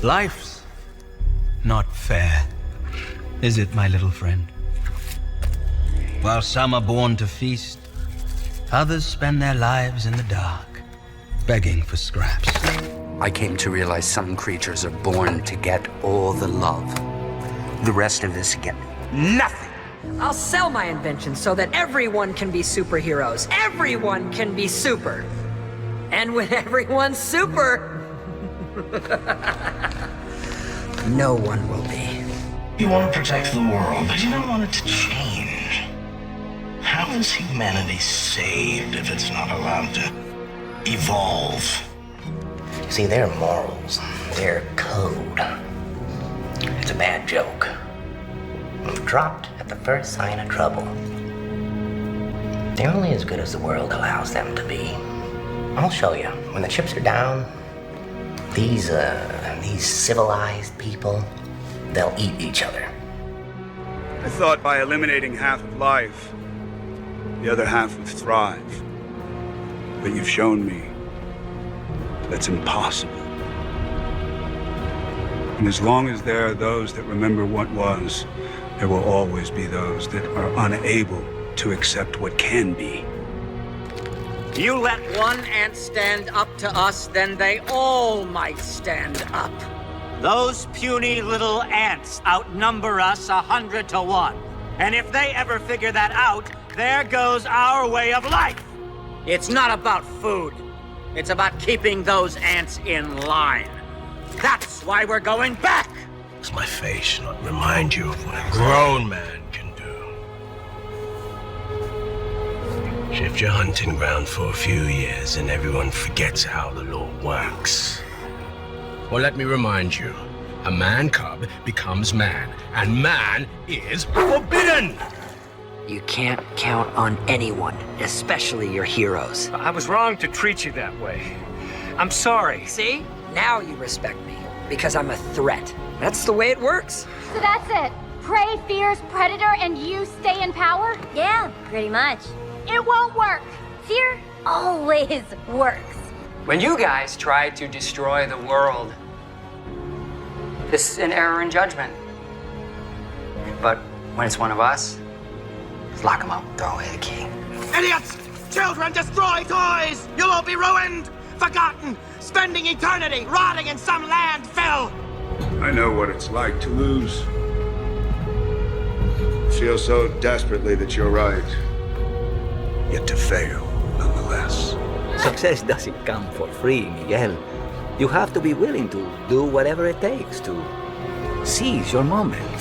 Life's not fair, is it, my little friend? While some are born to feast, others spend their lives in the dark, begging for scraps. I came to realize some creatures are born to get all the love. The rest of us get nothing. I'll sell my invention so that everyone can be superheroes. Everyone can be super. And when everyone's super, no one will be. You want to protect the world, but you don't want it to change. How is humanity saved if it's not allowed to evolve? See, their morals, their code, it's a bad joke. Dropped at the first sign of trouble. They're only as good as the world allows them to be. I'll show you. When the chips are down, these civilized people, they'll eat each other. I thought by eliminating half of life, the other half would thrive. But you've shown me that's impossible. And as long as there are those that remember what was, there will always be those that are unable to accept what can be. You let one ant stand up to us, then they all might stand up. Those puny little ants outnumber us 100 to 1. And if they ever figure that out, there goes our way of life. It's not about food. It's about keeping those ants in line. That's why we're going back. Does my face not remind you of what a grown man can do? Shift your hunting ground for a few years and everyone forgets how the law works. Well, let me remind you, a man cub becomes man, and man is forbidden! You can't count on anyone, especially your heroes. I was wrong to treat you that way. I'm sorry. See? Now you respect me, because I'm a threat. That's the way it works. So that's it. Prey fears predator and you stay in power? Yeah, pretty much. It won't work. Fear always works. When you guys tried to destroy the world, this is an error in judgment. But when it's one of us, just lock them up, throw away the key. Idiots! Children, destroy toys! You'll all be ruined! Forgotten! Spending eternity rotting in some landfill! I know what it's like to lose. Feel so desperately that you're right. Yet to fail, nonetheless. Success doesn't come for free, Miguel. You have to be willing to do whatever it takes to seize your moment.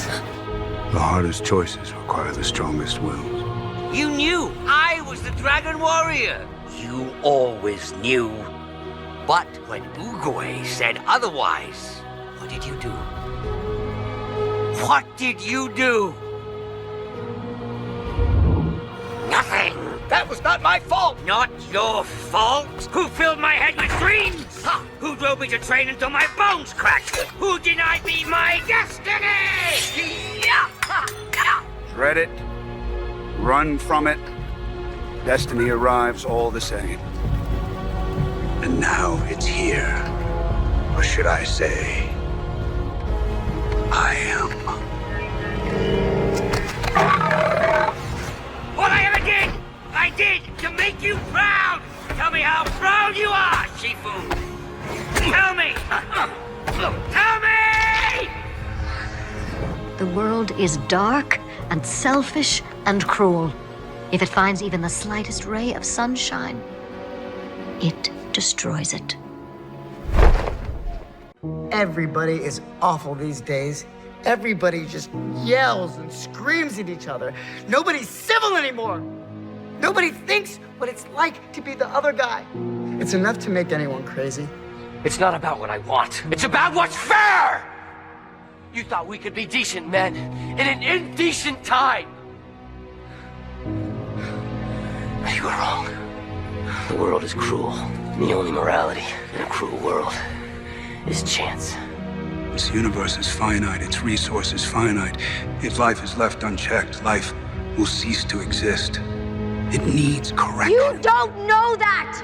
The hardest choices require the strongest wills. You knew I was the Dragon Warrior. You always knew. But when Uguay said otherwise, what did you do? What did you do? Nothing. That was not my fault! Not your fault. Who filled my head with dreams? Who drove me to train until my bones cracked? Who denied me my destiny? Dread it, run from it, destiny arrives all the same. And now it's here. Or should I say, I am. What I ever did, I did to make you proud. Tell me how proud you are, Shifu. Tell me. Tell me! The world is dark and selfish and cruel. If it finds even the slightest ray of sunshine, it destroys it. Everybody is awful these days. Everybody just yells and screams at each other. Nobody's civil anymore. Nobody thinks what it's like to be the other guy. It's enough to make anyone crazy. It's not about what I want. It's about what's fair! You thought we could be decent men in an indecent time. You were wrong. The world is cruel. The only morality in a cruel world is chance. This universe is finite, its resources finite. If life is left unchecked, life will cease to exist. It needs correction. You don't know that!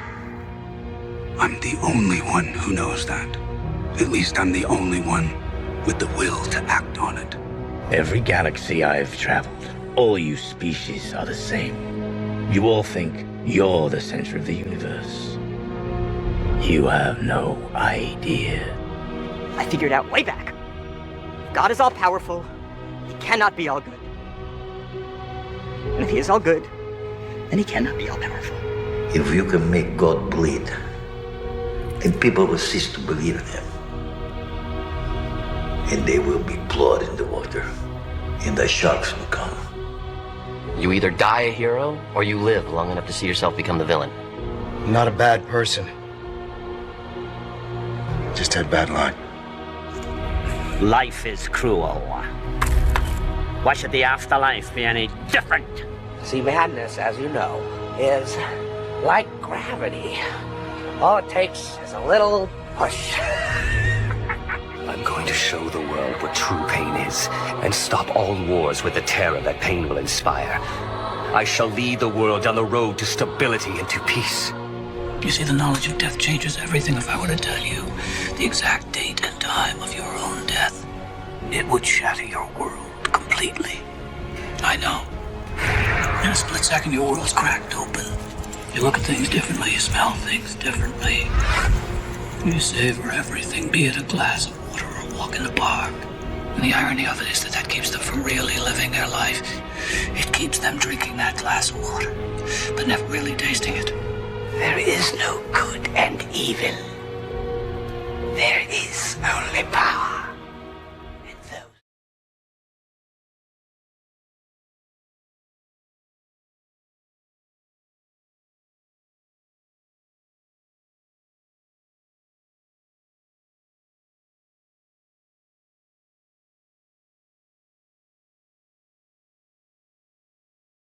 I'm the only one who knows that. At least I'm the only one with the will to act on it. Every galaxy I've traveled, all you species are the same. You all think you're the center of the universe. You have no idea. I figured out way back. God is all powerful. He cannot be all good. And if he is all good, then he cannot be all powerful. If you can make God bleed, then people will cease to believe in him. And they will be blood in the water, and the sharks will come. You either die a hero, or you live long enough to see yourself become the villain. I'm not a bad person. Just had bad luck. Life is cruel. Why should the afterlife be any different? See, madness, as you know, is like gravity. All it takes is a little push. I'm going to show the world what true pain is, and stop all wars with the terror that pain will inspire. I shall lead the world down the road to stability and to peace. You see, the knowledge of death changes everything. If I were to tell you the exact date and time of your own death, it would shatter your world completely. I know. In a split second, your world's cracked open. You look at things differently, you smell things differently. You savor everything, be it a glass of water or a walk in the park. And the irony of it is that keeps them from really living their life. It keeps them drinking that glass of water, but never really tasting it. There is no good and evil. There is only power.